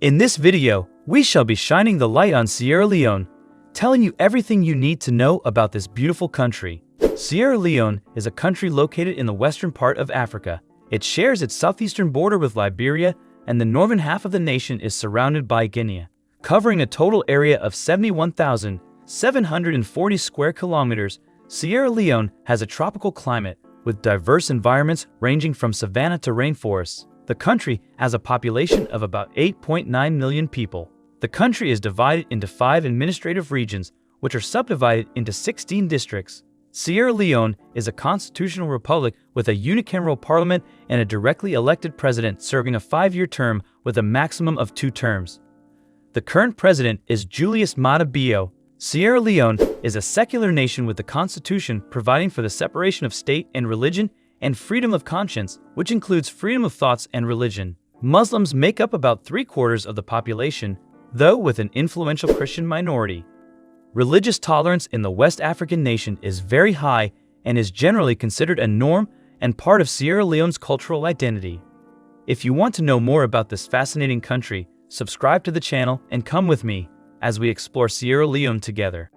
In this video, we shall be shining the light on Sierra Leone, telling you everything you need to know about this beautiful country. Sierra Leone is a country located in the western part of Africa. It shares its southeastern border with Liberia, and the northern half of the nation is surrounded by Guinea, covering a total area of 71,740 square kilometers. Sierra Leone has a tropical climate with diverse environments ranging from savanna to rainforests. The country has a population of about 8.9 million people. The country is divided into 5 administrative regions, which are subdivided into 16 districts. Sierra Leone is a constitutional republic with a unicameral parliament and a directly elected president serving a 5-year term with a maximum of 2 terms. The current president is Julius Maada Bio. Sierra Leone is a secular nation with the constitution providing for the separation of state and religion and freedom of conscience, which includes freedom of thoughts and religion. Muslims make up about 3/4 of the population, though with an influential Christian minority. Religious tolerance in the West African nation is very high and is generally considered a norm and part of Sierra Leone's cultural identity. If you want to know more about this fascinating country, subscribe to the channel and come with me as we explore Sierra Leone together.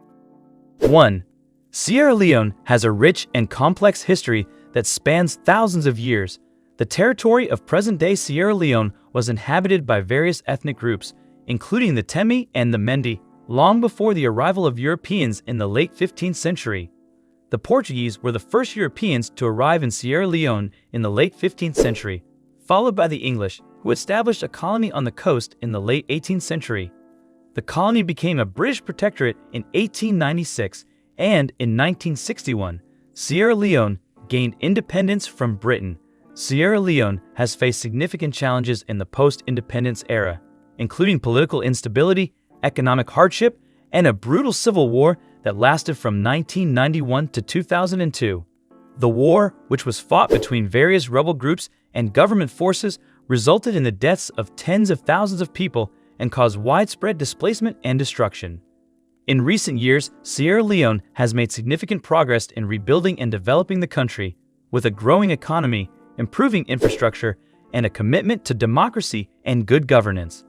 1. Sierra Leone has a rich and complex history that spans thousands of years. The territory of present-day Sierra Leone was inhabited by various ethnic groups, including the Temne and the Mende, long before the arrival of Europeans in the late 15th century. The Portuguese were the first Europeans to arrive in Sierra Leone in the late 15th century, followed by the English, who established a colony on the coast in the late 18th century. The colony became a British protectorate in 1896, and in 1961, Sierra Leone gained independence from Britain. Sierra Leone has faced significant challenges in the post-independence era, including political instability, economic hardship, and a brutal civil war that lasted from 1991 to 2002. The war, which was fought between various rebel groups and government forces, resulted in the deaths of tens of thousands of people and caused widespread displacement and destruction. In recent years, Sierra Leone has made significant progress in rebuilding and developing the country, with a growing economy, improving infrastructure, and a commitment to democracy and good governance.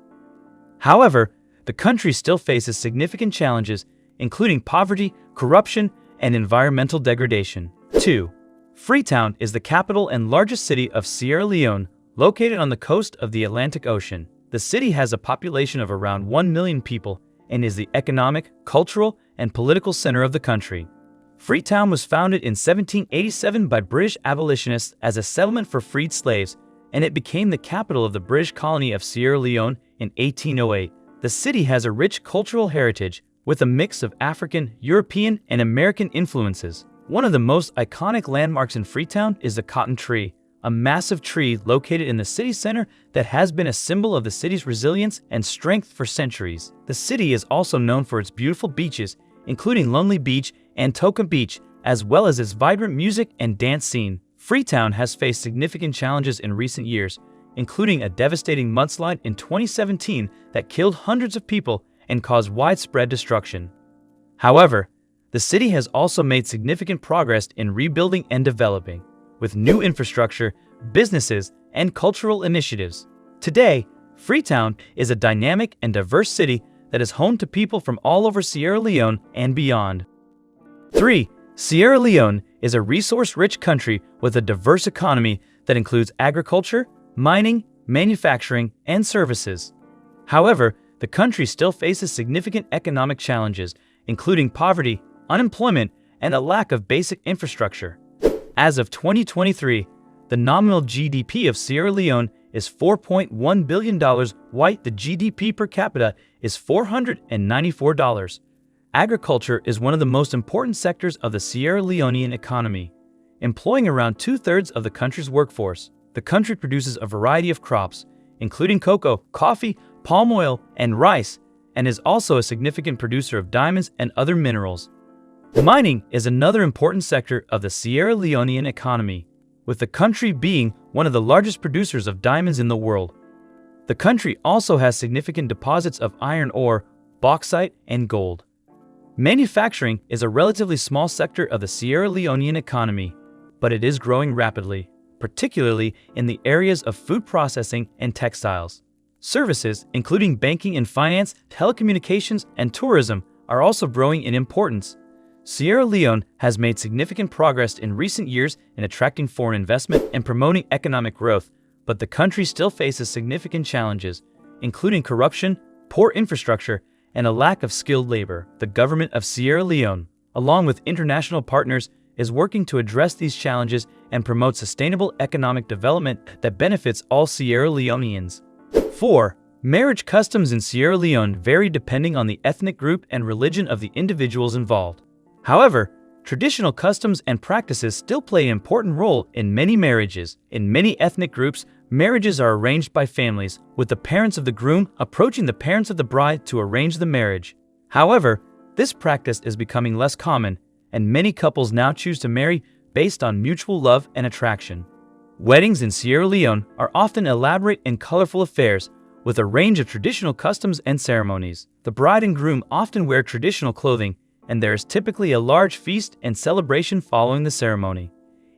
However, the country still faces significant challenges, including poverty, corruption, and environmental degradation. 2. Freetown is the capital and largest city of Sierra Leone, located on the coast of the Atlantic Ocean. The city has a population of around 1 million people and is the economic, cultural, and political center of the country. Freetown was founded in 1787 by British abolitionists as a settlement for freed slaves, and it became the capital of the British colony of Sierra Leone in 1808. The city has a rich cultural heritage with a mix of African, European, and American influences. One of the most iconic landmarks in Freetown is the cotton tree, a massive tree located in the city center that has been a symbol of the city's resilience and strength for centuries. The city is also known for its beautiful beaches, including Lonely Beach and Toka Beach, as well as its vibrant music and dance scene. Freetown has faced significant challenges in recent years, including a devastating mudslide in 2017 that killed hundreds of people and caused widespread destruction. However, the city has also made significant progress in rebuilding and developing, with new infrastructure, businesses, and cultural initiatives. Today, Freetown is a dynamic and diverse city that is home to people from all over Sierra Leone and beyond. 3. Sierra Leone is a resource-rich country with a diverse economy that includes agriculture, mining, manufacturing, and services. However, the country still faces significant economic challenges, including poverty, unemployment, and a lack of basic infrastructure. As of 2023, the nominal GDP of Sierra Leone is $4.1 billion, while the GDP per capita is $494. Agriculture is one of the most important sectors of the Sierra Leonean economy, employing around 2/3 of the country's workforce. The country produces a variety of crops, including cocoa, coffee, palm oil, and rice, and is also a significant producer of diamonds and other minerals. Mining is another important sector of the Sierra Leonean economy, with the country being one of the largest producers of diamonds in the world. The country also has significant deposits of iron ore, bauxite, and gold. Manufacturing is a relatively small sector of the Sierra Leonean economy, but it is growing rapidly, particularly in the areas of food processing and textiles. Services, including banking and finance, telecommunications, and tourism, are also growing in importance. Sierra Leone has made significant progress in recent years in attracting foreign investment and promoting economic growth, but the country still faces significant challenges, including corruption, poor infrastructure, and a lack of skilled labor. The government of Sierra Leone, along with international partners, is working to address these challenges and promote sustainable economic development that benefits all Sierra Leoneans. 4. Marriage customs in Sierra Leone vary depending on the ethnic group and religion of the individuals involved. However, traditional customs and practices still play an important role in many marriages. In many ethnic groups, marriages are arranged by families, with the parents of the groom approaching the parents of the bride to arrange the marriage. However, this practice is becoming less common, and many couples now choose to marry based on mutual love and attraction. Weddings in Sierra Leone are often elaborate and colorful affairs, with a range of traditional customs and ceremonies. The bride and groom often wear traditional clothing, and there is typically a large feast and celebration following the ceremony.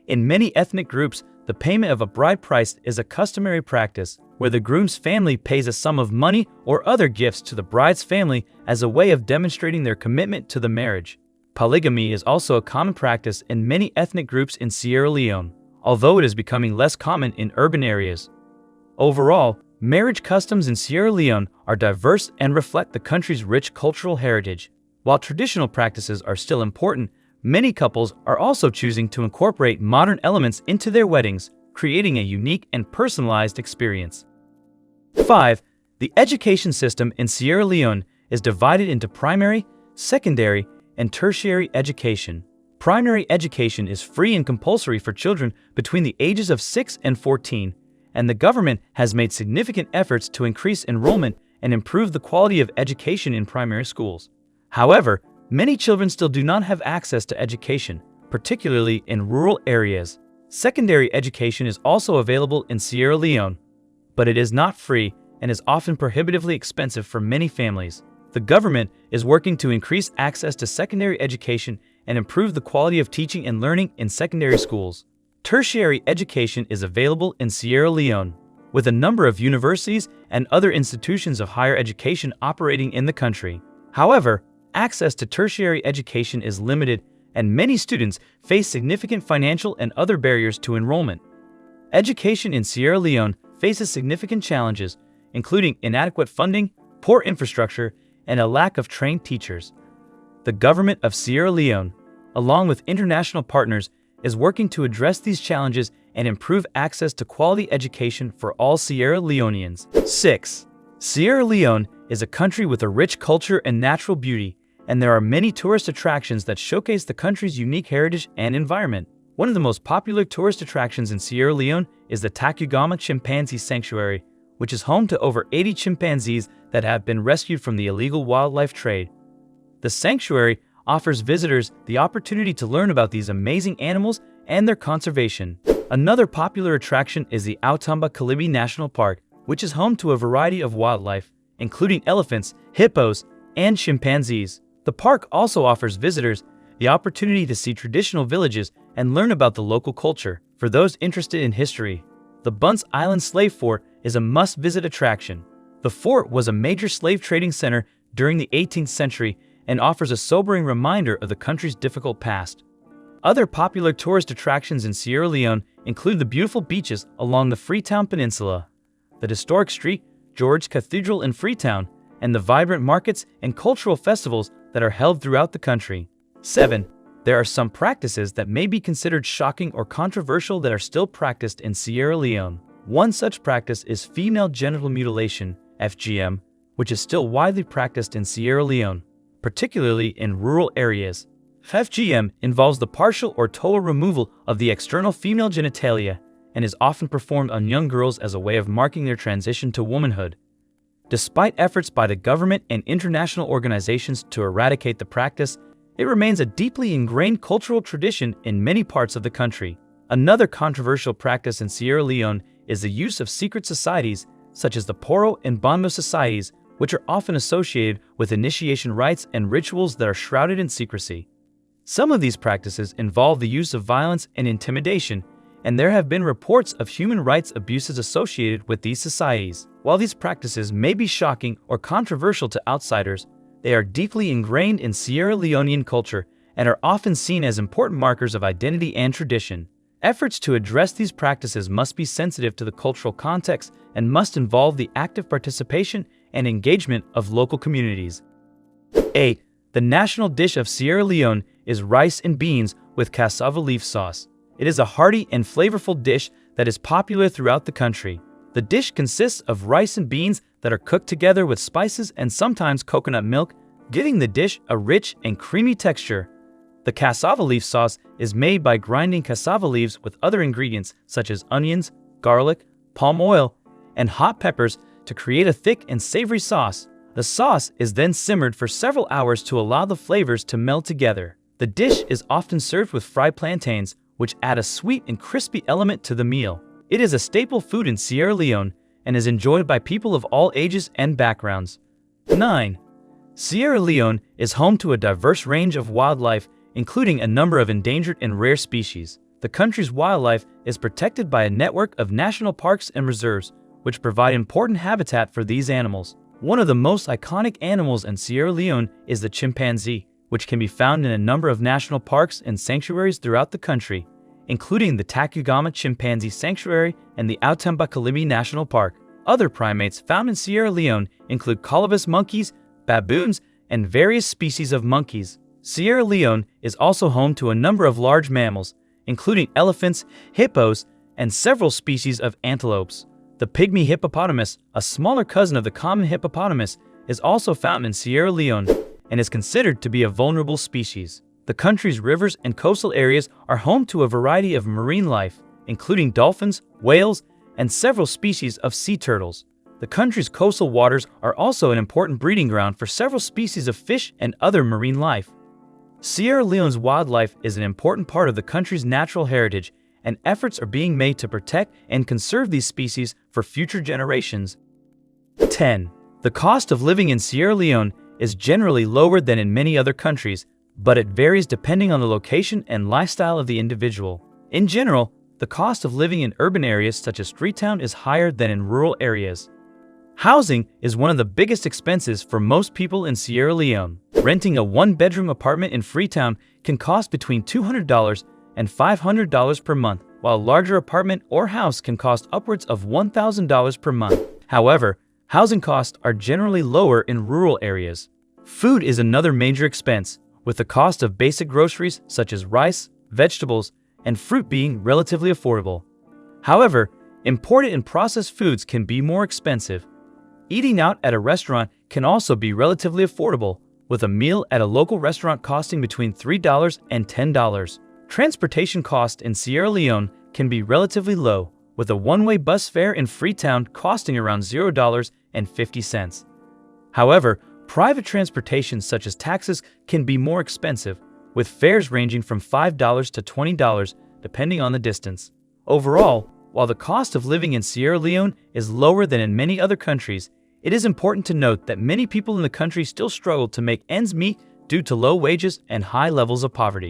In many ethnic groups, the payment of a bride price is a customary practice, where the groom's family pays a sum of money or other gifts to the bride's family as a way of demonstrating their commitment to the marriage. Polygamy is also a common practice in many ethnic groups in Sierra Leone, although it is becoming less common in urban areas. Overall, marriage customs in Sierra Leone are diverse and reflect the country's rich cultural heritage. While traditional practices are still important, many couples are also choosing to incorporate modern elements into their weddings, creating a unique and personalized experience. 5. The education system in Sierra Leone is divided into primary, secondary, and tertiary education. Primary education is free and compulsory for children between the ages of 6 and 14, and the government has made significant efforts to increase enrollment and improve the quality of education in primary schools. However, many children still do not have access to education, particularly in rural areas. Secondary education is also available in Sierra Leone, but it is not free and is often prohibitively expensive for many families. The government is working to increase access to secondary education and improve the quality of teaching and learning in secondary schools. Tertiary education is available in Sierra Leone, with a number of universities and other institutions of higher education operating in the country. However, access to tertiary education is limited, and many students face significant financial and other barriers to enrollment. Education in Sierra Leone faces significant challenges, including inadequate funding, poor infrastructure, and a lack of trained teachers. The government of Sierra Leone, along with international partners, is working to address these challenges and improve access to quality education for all Sierra Leoneans. 6. Sierra Leone is a country with a rich culture and natural beauty, and there are many tourist attractions that showcase the country's unique heritage and environment. One of the most popular tourist attractions in Sierra Leone is the Tacugama Chimpanzee Sanctuary, which is home to over 80 chimpanzees that have been rescued from the illegal wildlife trade. The sanctuary offers visitors the opportunity to learn about these amazing animals and their conservation. Another popular attraction is the Outamba Kalibi National Park, which is home to a variety of wildlife, including elephants, hippos, and chimpanzees. The park also offers visitors the opportunity to see traditional villages and learn about the local culture. For those interested in history, the Bunce Island Slave Fort is a must-visit attraction. The fort was a major slave trading center during the 18th century and offers a sobering reminder of the country's difficult past. Other popular tourist attractions in Sierra Leone include the beautiful beaches along the Freetown Peninsula, the historic St. George Cathedral in Freetown, and the vibrant markets and cultural festivals that are held throughout the country. 7. There are some practices that may be considered shocking or controversial that are still practiced in Sierra Leone. One such practice is female genital mutilation, FGM, which is still widely practiced in Sierra Leone, particularly in rural areas. FGM involves the partial or total removal of the external female genitalia and is often performed on young girls as a way of marking their transition to womanhood. Despite efforts by the government and international organizations to eradicate the practice, it remains a deeply ingrained cultural tradition in many parts of the country. Another controversial practice in Sierra Leone is the use of secret societies, such as the Poro and Bonmo societies, which are often associated with initiation rites and rituals that are shrouded in secrecy. Some of these practices involve the use of violence and intimidation, and there have been reports of human rights abuses associated with these societies. While these practices may be shocking or controversial to outsiders, they are deeply ingrained in Sierra Leonean culture and are often seen as important markers of identity and tradition. Efforts to address these practices must be sensitive to the cultural context and must involve the active participation and engagement of local communities. 8. The national dish of Sierra Leone is rice and beans with cassava leaf sauce. It is a hearty and flavorful dish that is popular throughout the country. The dish consists of rice and beans that are cooked together with spices and sometimes coconut milk, giving the dish a rich and creamy texture. The cassava leaf sauce is made by grinding cassava leaves with other ingredients such as onions, garlic, palm oil, and hot peppers to create a thick and savory sauce. The sauce is then simmered for several hours to allow the flavors to meld together. The dish is often served with fried plantains, which add a sweet and crispy element to the meal. It is a staple food in Sierra Leone and is enjoyed by people of all ages and backgrounds. 9. Sierra Leone is home to a diverse range of wildlife, including a number of endangered and rare species. The country's wildlife is protected by a network of national parks and reserves, which provide important habitat for these animals. One of the most iconic animals in Sierra Leone is the chimpanzee, which can be found in a number of national parks and sanctuaries throughout the country, including the Tacugama Chimpanzee Sanctuary and the Outamba National Park. Other primates found in Sierra Leone include colobus monkeys, baboons, and various species of monkeys. Sierra Leone is also home to a number of large mammals, including elephants, hippos, and several species of antelopes. The pygmy hippopotamus, a smaller cousin of the common hippopotamus, is also found in Sierra Leone and is considered to be a vulnerable species. The country's rivers and coastal areas are home to a variety of marine life, including dolphins, whales, and several species of sea turtles. The country's coastal waters are also an important breeding ground for several species of fish and other marine life. Sierra Leone's wildlife is an important part of the country's natural heritage, and efforts are being made to protect and conserve these species for future generations. 10. The cost of living in Sierra Leone is generally lower than in many other countries, but it varies depending on the location and lifestyle of the individual. In general, the cost of living in urban areas such as Freetown is higher than in rural areas. Housing is one of the biggest expenses for most people in Sierra Leone. Renting a one-bedroom apartment in Freetown can cost between $200 and $500 per month, while a larger apartment or house can cost upwards of $1,000 per month. However, housing costs are generally lower in rural areas. Food is another major expense, with the cost of basic groceries such as rice, vegetables, and fruit being relatively affordable. However, imported and processed foods can be more expensive. Eating out at a restaurant can also be relatively affordable, with a meal at a local restaurant costing between $3 and $10. Transportation costs in Sierra Leone can be relatively low, with a one-way bus fare in Freetown costing around $0.50. However, private transportation such as taxis can be more expensive, with fares ranging from $5 to $20 depending on the distance. Overall, while the cost of living in Sierra Leone is lower than in many other countries, it is important to note that many people in the country still struggle to make ends meet due to low wages and high levels of poverty.